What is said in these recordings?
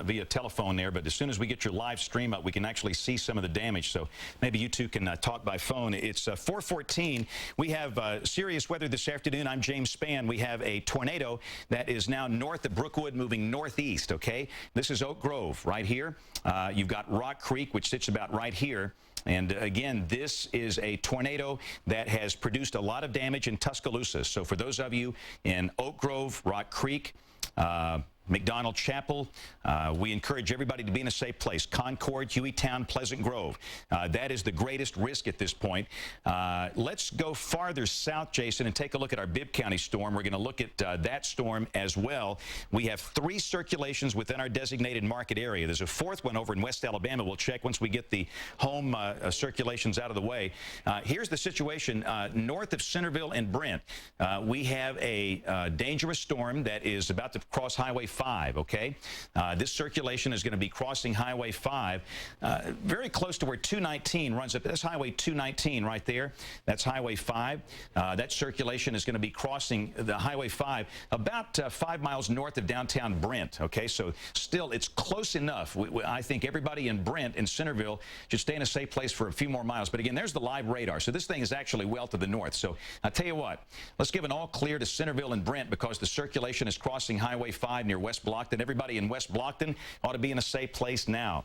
via telephone there, but as soon as we get your live stream up, we can actually see some of the damage. So maybe you two can talk by phone. It's 4:14. We have serious weather this afternoon. I'm James Spann. We have a tornado that is now north of Brookwood, moving northeast, okay? This is Oak Grove right here. You've got Rock Creek, which sits about right here. And again, this is a tornado that has produced a lot of damage in Tuscaloosa. So for those of you in Oak Grove, Rock Creek, McDonald Chapel, we encourage everybody to be in a safe place. Concord, Hueytown, Pleasant Grove. That is the greatest risk at this point. Let's go farther south, Jason, and take a look at our Bibb County storm. We're going to look at that storm as well. We have 3 circulations within our designated market area. There's a 4th one over in West Alabama. We'll check once we get the home circulations out of the way. Here's the situation north of Centerville and Brent. We have a dangerous storm that is about to cross Highway 5, okay? This circulation is going to be crossing Highway 5 very close to where 219 runs up. That's Highway 219 right there. That's Highway 5. That circulation is going to be crossing the Highway 5 about 5 miles north of downtown Brent, okay? So still, it's close enough. I think everybody in Brent and Centerville should stay in a safe place for a few more miles. But again, there's the live radar. So this thing is actually well to the north. So I'll tell you what, let's give an all clear to Centerville and Brent because the circulation is crossing Highway 5 near West Blockton. Everybody in West Blockton ought to be in a safe place now.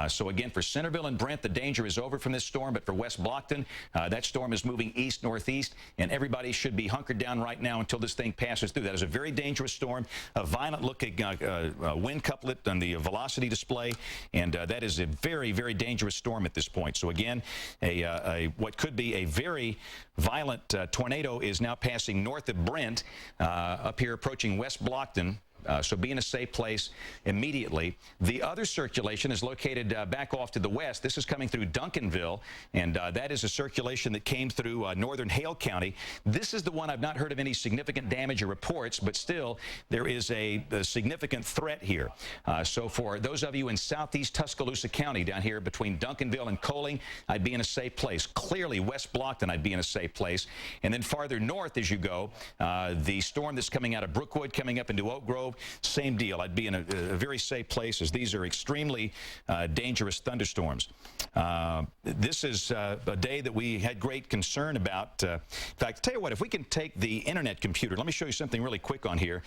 So again, for Centerville and Brent, the danger is over from this storm, but for West Blockton, that storm is moving east-northeast, and everybody should be hunkered down right now until this thing passes through. That is a very dangerous storm, a violent-looking wind couplet on the velocity display, and that is a very, very dangerous storm at this point. So again, what could be a very violent tornado is now passing north of Brent, up here approaching West Blockton. So be in a safe place immediately. The other circulation is located back off to the west. This is coming through Duncanville, and that is a circulation that came through northern Hale County. This is the one I've not heard of any significant damage or reports, but still there is a significant threat here. So for those of you in southeast Tuscaloosa County down here between Duncanville and Coaling, I'd be in a safe place. Clearly West Blockton, I'd be in a safe place. And then farther north as you go, the storm that's coming out of Brookwood, coming up into Oak Grove, same deal. I'd be in a very safe place as these are extremely dangerous thunderstorms. This is a day that we had great concern about. In fact, tell you what, if we can take the internet computer, let me show you something really quick on here.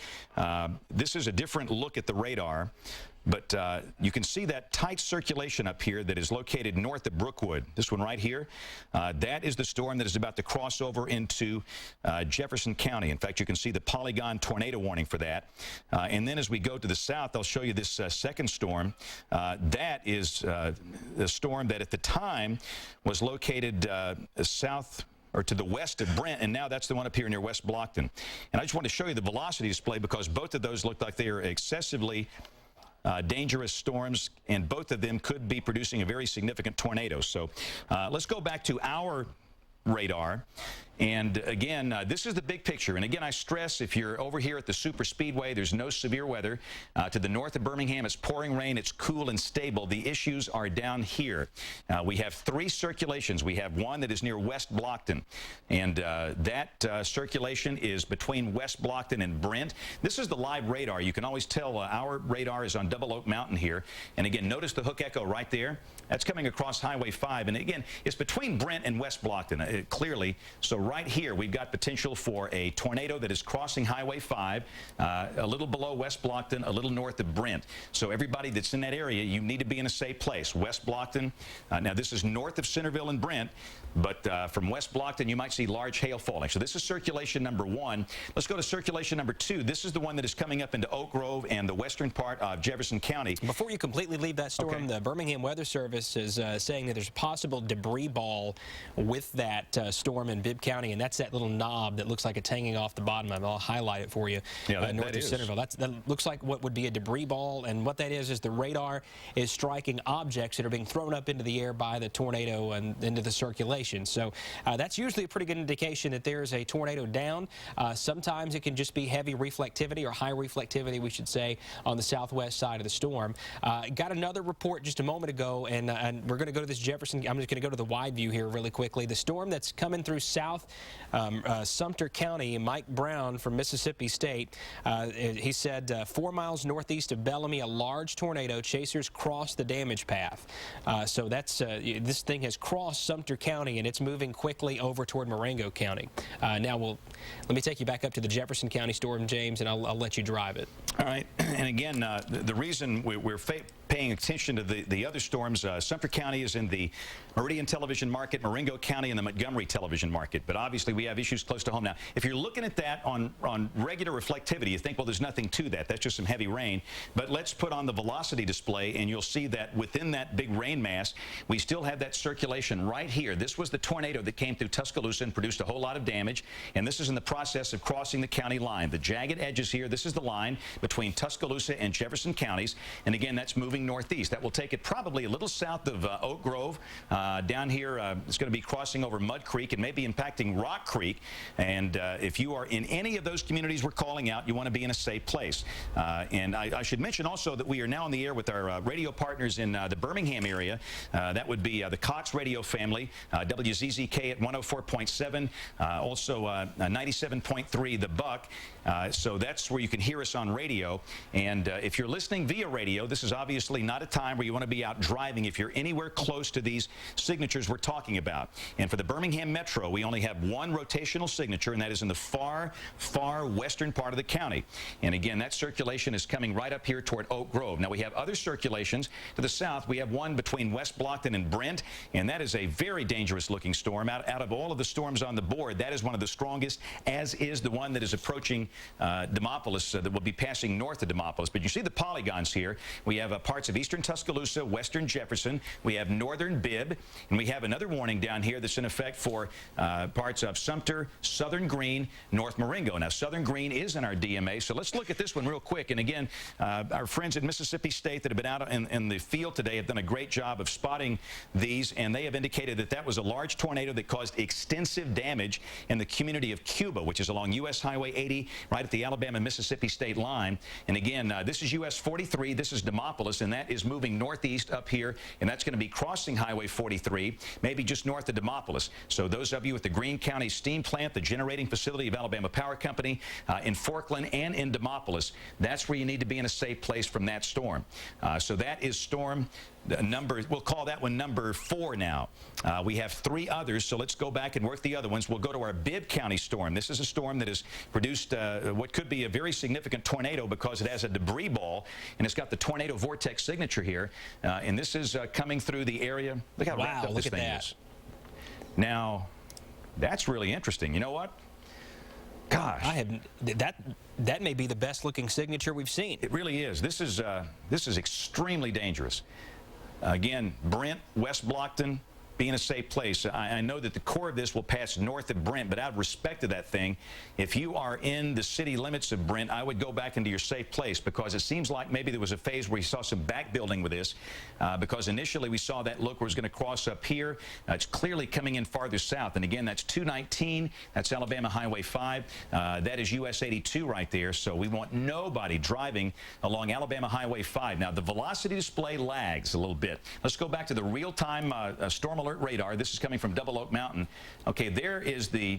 This is a different look at the radar. But you can see that tight circulation up here that is located north of Brookwood. This one right here, that is the storm that is about to cross over into Jefferson County. In fact, you can see the polygon tornado warning for that. And then as we go to the south, I'll show you this second storm. That is the storm that at the time was located south or to the west of Brent, and now that's the one up here near West Blockton. And I just want to show you the velocity display because both of those look like they are excessively dangerous storms, and both of them could be producing a very significant tornado. So let's go back to our radar. And again, this is the big picture. And again, I stress, if you're over here at the Super Speedway, there's no severe weather. To the north of Birmingham, it's pouring rain. It's cool and stable. The issues are down here. We have 3 circulations. We have one that is near West Blockton. And that circulation is between West Blockton and Brent. This is the live radar. You can always tell our radar is on Double Oak Mountain here. And again, notice the hook echo right there. That's coming across Highway 5. And again, it's between Brent and West Blockton, clearly. So right here, we've got potential for a tornado that is crossing Highway 5, a little below West Blockton, a little north of Brent. So everybody that's in that area, you need to be in a safe place. West Blockton, now this is north of Centerville and Brent, but from West Blockton, you might see large hail falling. So this is circulation number 1. Let's go to circulation number 2. This is the one that is coming up into Oak Grove and the western part of Jefferson County. Before you completely leave that storm, okay, the Birmingham Weather Service is saying that there's a possible debris ball with that storm in Bibb County, and that's that little knob that looks like it's hanging off the bottom of it. I'll highlight it for you. Yeah, north of Centerville. That looks like what would be a debris ball, and what that is the radar is striking objects that are being thrown up into the air by the tornado and into the circulation. So that's usually a pretty good indication that there's a tornado down. Sometimes it can just be heavy reflectivity or high reflectivity, we should say, on the southwest side of the storm. Got another report just a moment ago, and we're going to go to this Jefferson. I'm just going to go to the wide view here really quickly. The storm that's coming through south south. Sumter County, Mike Brown from Mississippi State, he said 4 miles northeast of Bellamy, a large tornado. Chasers crossed the damage path. So that's this thing has crossed Sumter County, and it's moving quickly over toward Marengo County. Now, let me take you back up to the Jefferson County storm, James, and I'll let you drive it. All right. And again, the reason we're paying attention to the other storms, Sumter County is in the Meridian television market, Marengo County in the Montgomery television market. But obviously, we have issues close to home. Now, if you're looking at that on regular reflectivity, you think, well, there's nothing to that. That's just some heavy rain. But let's put on the velocity display, and you'll see that within that big rain mass, we still have that circulation right here. This was the tornado that came through Tuscaloosa and produced a whole lot of damage. And this is in the process of crossing the county line. The jagged edges here, this is the line between Tuscaloosa and Jefferson counties. And again, that's moving northeast. That will take it probably a little south of Oak Grove. Down here, it's going to be crossing over Mud Creek and maybe impacting Rock Creek. And if you are in any of those communities we're calling out, you want to be in a safe place. And I should mention also that we are now on the air with our radio partners in the Birmingham area. That would be the Cox radio family, WZZK at 104.7, also 97.3 The Buck. So that's where you can hear us on radio. And if you're listening via radio, this is obviously not a time where you want to be out driving if you're anywhere close to these signatures we're talking about. And for the Birmingham Metro, we only have one rotational signature, and that is in the far, far western part of the county. And again, that circulation is coming right up here toward Oak Grove. Now, we have other circulations to the south. We have one between West Blockton and Brent, and that is a very dangerous-looking storm. Out of all of the storms on the board, that is one of the strongest, as is the one that is approaching Demopolis, that will be passing north of Demopolis. But you see the polygons here. We have parts of eastern Tuscaloosa, western Jefferson. We have northern Bibb, and we have another warning down here that's in effect for parts of Sumter, southern Greene, north Marengo. Now, southern Greene is in our DMA, so let's look at this one real quick. And again, our friends at Mississippi State that have been out in the field today have done a great job of spotting these, and they have indicated that that was a large tornado that caused extensive damage in the community of Cuba, which is along U.S. Highway 80, right at the Alabama-Mississippi state line. And again, this is U.S. 43, this is Demopolis, and that is moving northeast up here, and that's going to be crossing Highway 43, maybe just north of Demopolis. So those of you at the Greene County Steam Plant, the generating facility of Alabama Power Company, in Forkland and in Demopolis, that's where you need to be in a safe place from that storm. So that is storm number, we'll call that one number 4 now. We have 3 others, so let's go back and work the other ones. We'll go to our Bibb County storm. This is a storm that has produced what could be a very significant tornado because it has a debris ball, and it's got the tornado vortex signature here. And this is coming through the area. Look how wrapped up this thing is. Now, that's really interesting. You know what? Gosh, that may be the best looking signature we've seen. It really is. This is extremely dangerous. Again, Brent, West Blockton, be in a safe place. I know that the core of this will pass north of Brent, but out of respect to that thing, if you are in the city limits of Brent, I would go back into your safe place, because it seems like maybe there was a phase where you saw some back building with this, because initially we saw that look where it's going to cross up here. It's clearly coming in farther south, and again, that's 219, that's Alabama Highway 5, that is US 82 right there, so we want nobody driving along Alabama Highway 5. Now, the velocity display lags a little bit. Let's go back to the real-time storm alert radar. This is coming from Double Oak Mountain. Okay, there is the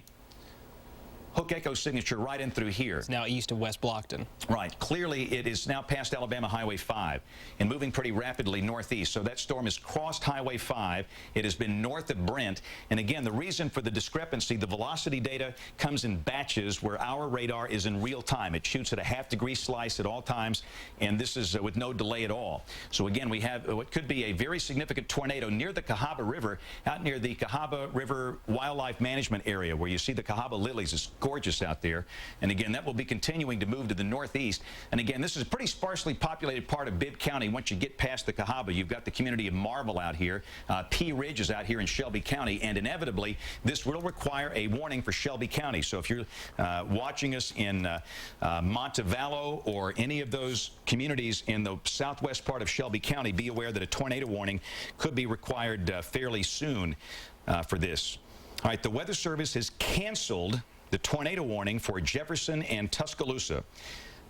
Hook Echo signature right in through here. It's now east of West Blockton. Right. Clearly, it is now past Alabama Highway 5 and moving pretty rapidly northeast. So that storm has crossed Highway 5. It has been north of Brent. And again, the reason for the discrepancy, the velocity data comes in batches where our radar is in real time. It shoots at a half-degree slice at all times, and this is with no delay at all. So again, we have what could be a very significant tornado near the Cahaba River, out near the Cahaba River Wildlife Management Area, where you see the Cahaba lilies. It's gorgeous out there. And again, that will be continuing to move to the northeast. And again, this is a pretty sparsely populated part of Bibb County. Once you get past the Cahaba, you've got the community of Marble out here. Pea Ridge is out here in Shelby County, and inevitably, this will require a warning for Shelby County. So if you're watching us in Montevallo or any of those communities in the southwest part of Shelby County, be aware that a tornado warning could be required fairly soon for this. All right, the Weather Service has canceled the tornado warning for Jefferson and Tuscaloosa.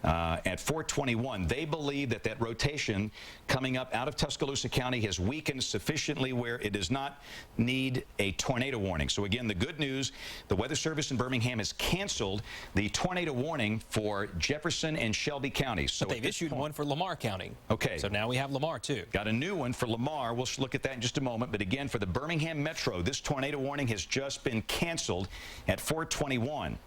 at 421. They believe that that rotation coming up out of Tuscaloosa County has weakened sufficiently where it does not need a tornado warning. So again, the good news, the Weather Service in Birmingham has canceled the tornado warning for Jefferson and Shelby counties. So but they've issued one for Lamar County. Okay. So now we have Lamar too. Got a new one for Lamar. We'll look at that in just a moment. But again, for the Birmingham Metro, this tornado warning has just been canceled at 421.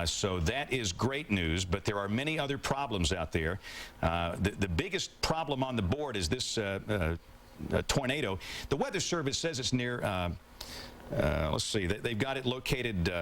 So that is great news, but there are many other problems out there. The biggest problem on the board is this tornado. The Weather Service says it's near, let's see, they've got it located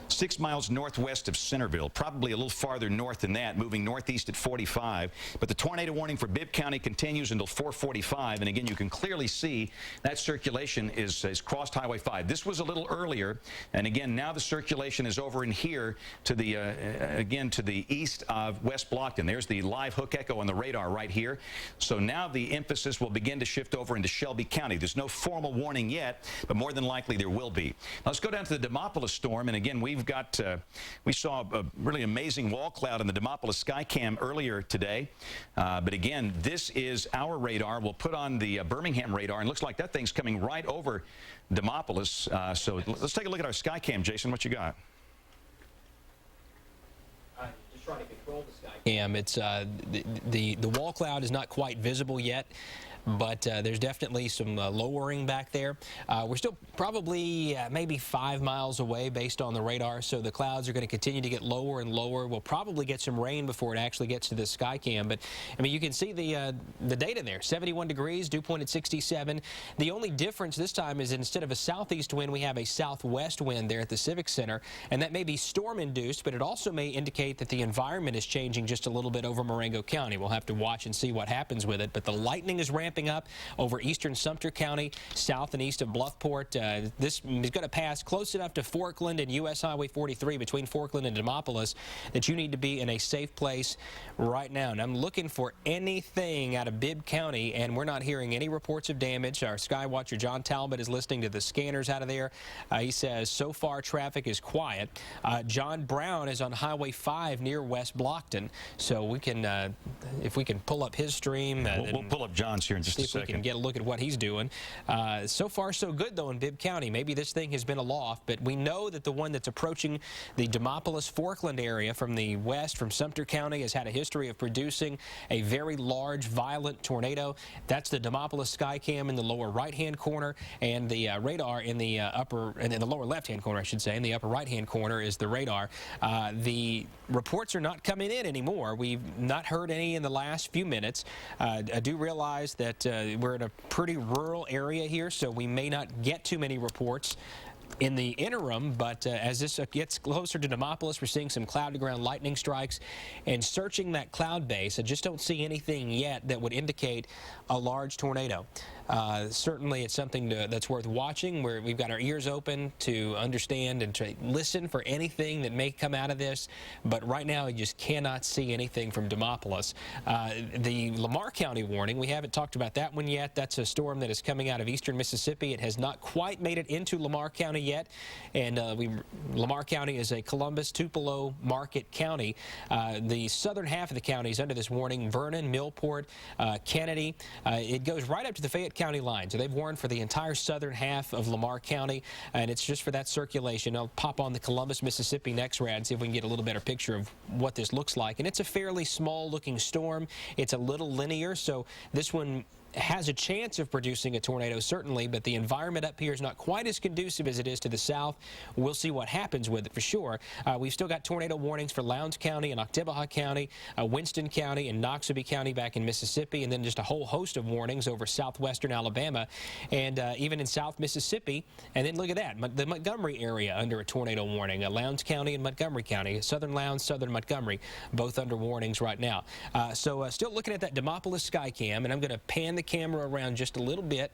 6 miles northwest of Centerville, probably a little farther north than that, moving northeast at 45. But the tornado warning for Bibb County continues until 4:45. And again, you can clearly see that circulation is crossed Highway 5. This was a little earlier. And again, now the circulation is over in here to the, again, to the east of West Blockton. There's the live hook echo on the radar right here. So now the emphasis will begin to shift over into Shelby County. There's no formal warning yet, but more than likely there will be. Now let's go down to the Demopolis storm. And again, we saw a really amazing wall cloud in the Demopolis sky cam earlier today. But again, this is our radar. We'll put on the Birmingham radar, and looks like that thing's coming right over Demopolis. So let's take a look at our sky cam. Jason, what you got? Just trying to control the sky cam. It's the wall cloud is not quite visible yet, but there's definitely some lowering back there. We're still probably maybe 5 miles away based on the radar, so the clouds are going to continue to get lower and lower. We'll probably get some rain before it actually gets to the sky cam, but I mean, you can see the data there. 71 degrees, dew point at 67. The only difference this time is instead of a southeast wind, we have a southwest wind there at the Civic Center, and that may be storm-induced, but it also may indicate that the environment is changing just a little bit over Marengo County. We'll have to watch and see what happens with it, but the lightning is ramping up over eastern Sumter County, south and east of Bluffport. This is going to pass close enough to Forkland and U.S. Highway 43 between Forkland and Demopolis that you need to be in a safe place right now. And I'm looking for anything out of Bibb County, and we're not hearing any reports of damage. Our sky watcher John Talbot is listening to the scanners out of there. He says so far traffic is quiet. John Brown is on Highway 5 near West Blockton, so we can, if we can pull up his stream. We'll pull up John's here in just a second. We can get a look at what he's doing. So far, so good, though, in Bibb County. Maybe this thing has been aloft, but we know that the one that's approaching the Demopolis-Forkland area from the west, from Sumter County, has had a history of producing a very large, violent tornado. That's the Demopolis sky cam in the lower right-hand corner, and the radar in the upper, and in the lower left-hand corner, I should say. In the upper right-hand corner is the radar. The reports are not coming in anymore. We've not heard any in the last few minutes. I do realize that we're in a pretty rural area here, so we may not get too many reports in the interim, but as this gets closer to Demopolis, we're seeing some cloud-to-ground lightning strikes, and searching that cloud base, I just don't see anything yet that would indicate a large tornado. Certainly it's something that's worth watching, where we've got our ears open to understand and to listen for anything that may come out of this, but right now you just cannot see anything from Demopolis. The Lamar County warning, we haven't talked about that one yet. That's a storm that is coming out of eastern Mississippi. It has not quite made it into Lamar County yet, and Lamar County is a Columbus, Tupelo, Market county. The southern half of the county is under this warning: Vernon, Millport, Kennedy. It goes right up to the Fayette County line, so they've warned for the entire southern half of Lamar County, and it's just for that circulation. I'll pop on the Columbus, Mississippi next rad and see if we can get a little better picture of what this looks like. And it's a fairly small looking storm. It's a little linear, so this one has a chance of producing a tornado, certainly, but the environment up here is not quite as conducive as it is to the south. We'll see what happens with it for sure. We've still got tornado warnings for Lowndes County and Oktibbeha County, Winston County and Noxubee County back in Mississippi, and then just a whole host of warnings over southwestern Alabama and even in South Mississippi. And then look at that, the Montgomery area under a tornado warning. Lowndes County and Montgomery County, southern Lowndes, southern Montgomery, both under warnings right now. So still looking at that Demopolis sky cam, and I'm going to pan the camera around just a little bit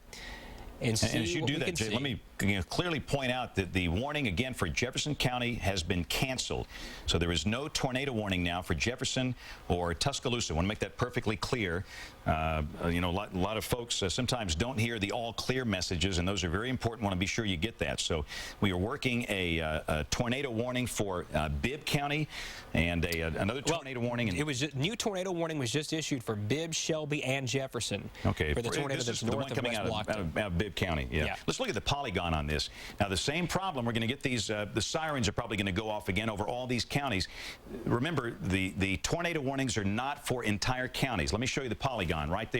and see. And as you do that, Jay, let me clearly point out that the warning, again, for Jefferson County has been canceled. So there is no tornado warning now for Jefferson or Tuscaloosa. I want to make that perfectly clear. You know, a lot of folks sometimes don't hear the all clear messages, and those are very important. Want to be sure you get that. So we are working a tornado warning for Bibb County and another tornado warning. It was new tornado warning was just issued for Bibb, Shelby, and Jefferson. Okay, for the tornado that's north of West Blockton. Out of Bibb County. Yeah. Let's look at the polygon on this. Now, the same problem. We're going to get these. The sirens are probably going to go off again over all these counties. Remember, the tornado warnings are not for entire counties. Let me show you the polygon right there.